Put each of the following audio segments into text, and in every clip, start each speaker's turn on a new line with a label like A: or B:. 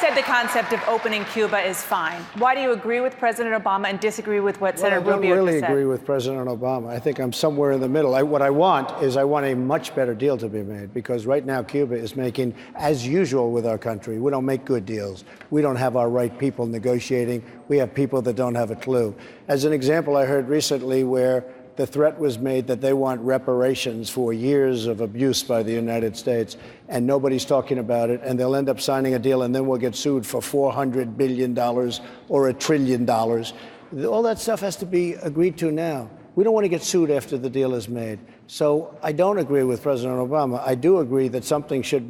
A: said the concept of opening Cuba is fine. Why do you agree with President Obama and disagree with what Senator Rubio just said?
B: I don't really agree with President Obama. I think I'm somewhere in the middle. What I want a much better deal to be made, because right now Cuba is making, as usual with our country, we don't make good deals. We don't have our right people negotiating. We have people that don't have a clue. As an example, I heard recently where the threat was made that they want reparations for years of abuse by the United States, and nobody's talking about it, and they'll end up signing a deal, and then we'll get sued for $400 billion or $1 trillion. All that stuff has to be agreed to now. We don't want to get sued after the deal is made. So I don't agree with President Obama. I do agree that something should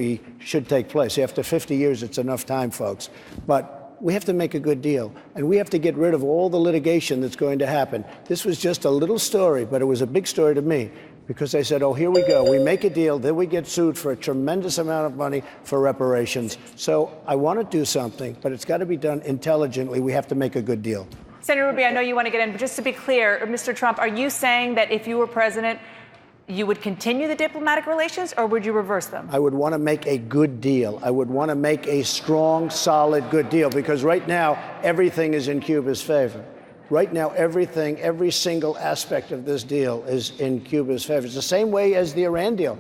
B: take place. After 50 years, it's enough time, folks. But we have to make a good deal, and we have to get rid of all the litigation that's going to happen. This was just a little story, but it was a big story to me, because they said, oh, here we go. We make a deal, then we get sued for a tremendous amount of money for reparations. So I want to do something, but it's got to be done intelligently. We have to make a good deal.
A: Senator Rubio, I know you want to get in, but just to be clear, Mr. Trump, are you saying that if you were president, you would continue the diplomatic relations, or would you reverse them? I
B: would want to make a good deal. I would want to make a strong, solid, good deal, because right now, everything is in Cuba's favor. Right now, everything, every single aspect of this deal is in Cuba's favor. It's the same way as the Iran deal.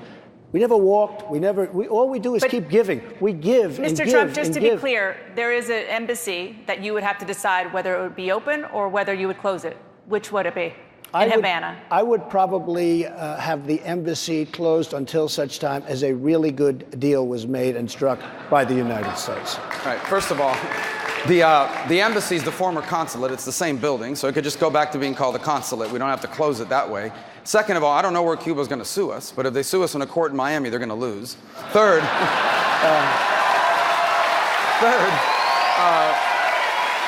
B: We never walked, all we do is keep giving. We give and give.
A: Mr. Trump, just to be clear, there is an embassy that you would have to decide whether it would be open or whether you would close it. Which would it be? In Havana.
B: I would probably have the embassy closed until such time as a really good deal was made and struck by the United States.
C: All right, first of all, the embassy is the former consulate. It's the same building, so it could just go back to being called a consulate. We don't have to close it that way. Second of all, I don't know where Cuba's going to sue us, but if they sue us in a court in Miami, they're going to lose. Third,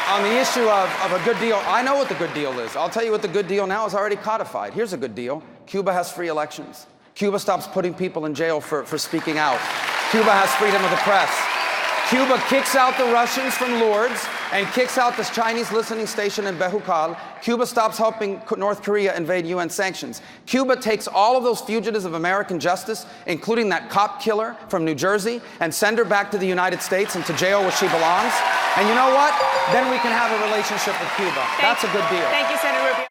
C: on the issue of a good deal, I know what the good deal is. I'll tell you what the good deal now is already codified. Here's a good deal. Cuba has free elections. Cuba stops putting people in jail for speaking out. Cuba has freedom of the press. Cuba kicks out the Russians from Lourdes and kicks out this Chinese listening station in Behukal. Cuba stops helping North Korea invade UN sanctions. Cuba takes all of those fugitives of American justice, including that cop killer from New Jersey, and send her back to the United States and to jail where she belongs. And you know what? Then we can have a relationship with Cuba. That's a good deal.
A: Thank you, Senator Rubio.